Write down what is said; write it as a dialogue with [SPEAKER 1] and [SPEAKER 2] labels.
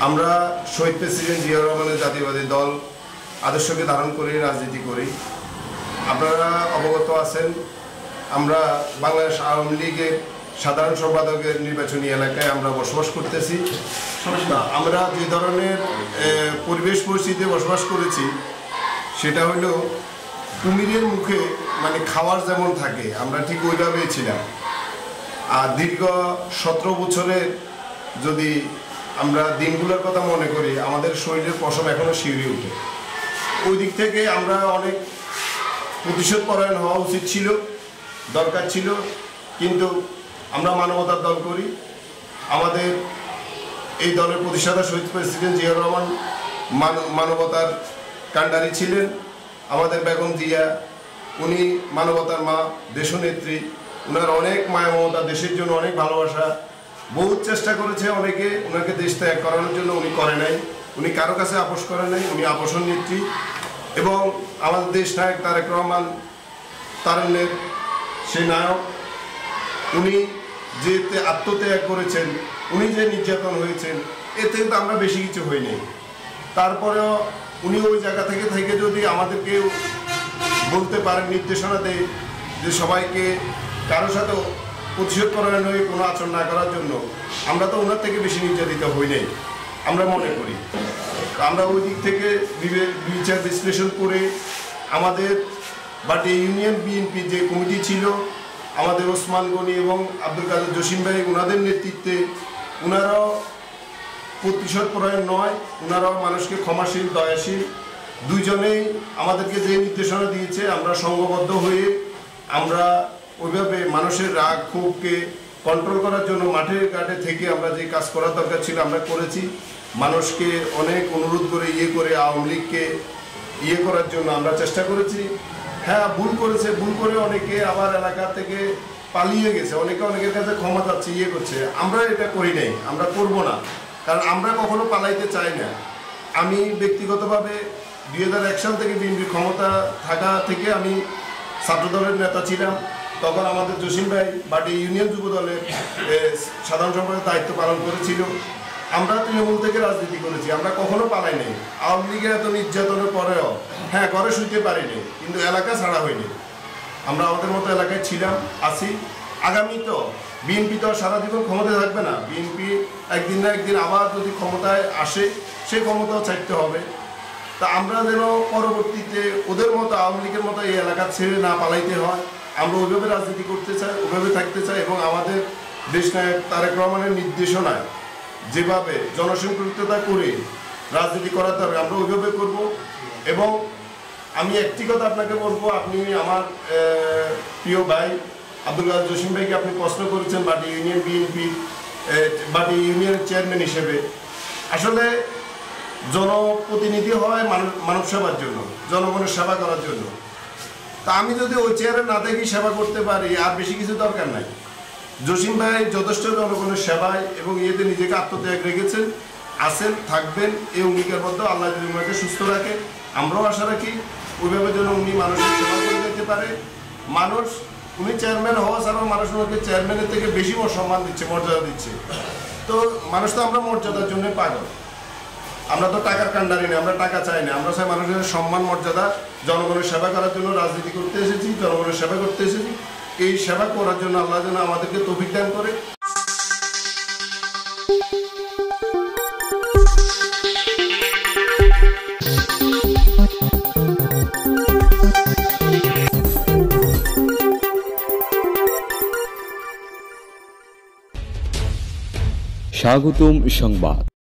[SPEAKER 1] আমরা শহীদ প্রেসিডেন্ট জিয়াউর রহমানের জাতীয়বাদী দল আদর্শকে ধারণ করে রাজনীতি করি। আপনারা অবগত আছেন, আমরা বাংলাদেশ আওয়ামী লীগের সাধারণ সম্পাদকের নির্বাচনী এলাকায় আমরা বসবাস করতেছি। আমরা যে ধরনের পরিবেশ পরিস্থিতিতে বসবাস করেছি সেটা হলো কুমিরের মুখে মানে খাওয়ার যেমন থাকে, আমরা ঠিক ওইভাবেই ছিলাম। আর দীর্ঘ 17 বছরের যদি আমরা দিনগুলোর কথা মনে করি, আমাদের শরীরের পশম এখনো শিউরে উঠে। ওই দিক থেকে আমরা অনেক প্রতিশোধ পরায়ণ হওয়া উচিত ছিল, দরকার ছিল, কিন্তু আমরা মানবতার দল করি। আমাদের এই দলের প্রতিষ্ঠাতা শহীদ প্রেসিডেন্ট জিয়াউর রহমান মানবতার কাণ্ডারি ছিলেন। আমাদের বেগম জিয়া, উনি মানবতার মা, দেশনেত্রী। ওনার অনেক মায়া মমতা, দেশের জন্য অনেক ভালোবাসা, বহু চেষ্টা করেছে অনেকে ওনাকে দেশ ত্যাগ করানোর জন্য, উনি করে নাই। উনি কারো কাছে আপোষ করে নাই, উনি আপোষণ নেত্রী। এবং আমাদের দেশ নায়ক তারেক রহমান, তারুণ্যের সে নায়ক, উনি যে আত্মত্যাগ করেছেন, উনি যে নির্যাতন হয়েছেন, এতে কিন্তু আমরা বেশি কিছু হই নাই। তারপরেও উনি ওই জায়গা থেকে যদি আমাদেরকে বলতে পারেন, নির্দেশনা দেয় যে সবাইকে কারোর সাথে প্রতিশোধ করানো হয়ে কোনো আচরণ না করার জন্য, আমরা তো ওনার থেকে বেশি নির্যাতিত হই নাই আমরা মনে করি। আমরা ওই দিক থেকে বিচার বিশ্লেষণ করে আমাদের বাটি ইউনিয়ন বিএনপি যে কমিটি ছিল, আমাদের ওসমান গনি এবং আব্দুল কাদের জসিম ভাই, ওনাদের নেতৃত্বে, ওনারাও প্রতিশোধ পরায়ণ নয়, ওনারাও মানুষকে ক্ষমাশীল, দয়াশীল। দুইজনেই আমাদেরকে যে নির্দেশনা দিয়েছে, আমরা সংঘবদ্ধ হয়ে আমরা ওইভাবে মানুষের রাগ ক্ষোভকে কন্ট্রোল করার জন্য মাঠের ঘাটে থেকে আমরা যে কাজ করার দরকার ছিল আমরা করেছি। মানুষকে অনেক অনুরোধ করে আওয়ামী লীগকে করার জন্য আমরা চেষ্টা করেছি। হ্যাঁ, ভুল করে অনেকে আবার এলাকা থেকে পালিয়ে গেছে, অনেকের কাছে ক্ষমা চাচ্ছে, করছে। আমরা এটা করি নাই, আমরা করব না, কারণ আমরা কখনো পালাইতে চাই না। আমি ব্যক্তিগতভাবে 2001 সাল থেকে বিএনপির ক্ষমতা থাকা থেকে আমি ছাত্রদলের নেতা ছিলাম। তখন আমাদের জসিম ভাই বাটি ইউনিয়ন যুব দলের সাধারণ সম্পাদকের দায়িত্ব পালন করেছিল। আমরা তৃণমূল থেকে রাজনীতি করেছি, আমরা কখনো পালাই নাই। আওয়ামী লীগের এত নির্যাতনের পরেও হ্যাঁ ঘরে শুইতে পারিনি, কিন্তু এলাকা ছাড়া হয়নি। আমরা আমাদের মতো এলাকায় ছিলাম, আছি। আগামী তো বিএনপি তো সারা জীবন ক্ষমতায় থাকবে না। বিএনপি একদিন না একদিন আবার যদি ক্ষমতায় আসে, সেই ক্ষমতাও চাইতে হবে। তা আমরা যেন পরবর্তীতে ওদের মতো, আওয়ামী লীগের মতো এই এলাকা ছেড়ে না পালাইতে হয়, আমরা ওইভাবে রাজনীতি করতে চাই, ওইভাবে থাকতে চাই। এবং আমাদের দেশ নায়ক তারেক রহমানের নির্দেশনায় যেভাবে জনসম্পৃক্ততা করে রাজনীতি করার দরকার, আমরা ওইভাবে করব। এবং আমি একটি কথা আপনাকে বলবো, আপনি আমার প্রিয় ভাই আব্দুল কাদের জসিম ভাইকে আপনি প্রশ্ন করেছেন বাটি ইউনিয়ন বিএনপি, বাটি ইউনিয়নের চেয়ারম্যান হিসেবে। আসলে জনপ্রতিনিধি হয় মানব সেবার জন্য, জনগণের সেবা করার জন্য। তা আমি যদি ওই চেয়ারে না থেকে সেবা করতে পারি, আর বেশি কিছু দরকার নাই। জসিম ভাই যথেষ্ট জনগণের সেবায় এবং ইয়েতে নিজেকে আত্মত্যাগ রেখেছেন, আছেন, থাকবেন। এই অঙ্গীকারবদ্ধ। আল্লাহ যদি উনাকে সুস্থ রাখে, আমরাও আশা রাখি ওইভাবে যেন উনি মানুষের সেবা করে যেতে পারে। মানুষ, উনি চেয়ারম্যান হওয়া ছাড়াও মানুষ ওনাকে চেয়ারম্যানের থেকে বেশি সম্মান দিচ্ছে, মর্যাদা দিচ্ছে। তো মানুষ তো আমরা মর্যাদার জন্য পাগল, আমরা তো টাকার কাণ্ডারি না, আমরা টাকা চাই না। আমরা চাই মানুষের সম্মান, মর্যাদা। জনগণের সেবা করার জন্য রাজনীতি করতে এসেছি, জনগণের সেবা করতে এসেছি। এই সেবা করার জন্য আল্লাহ যেন আমাদেরকে তৌফিক দান করে।
[SPEAKER 2] স্বাগতম সংবাদ।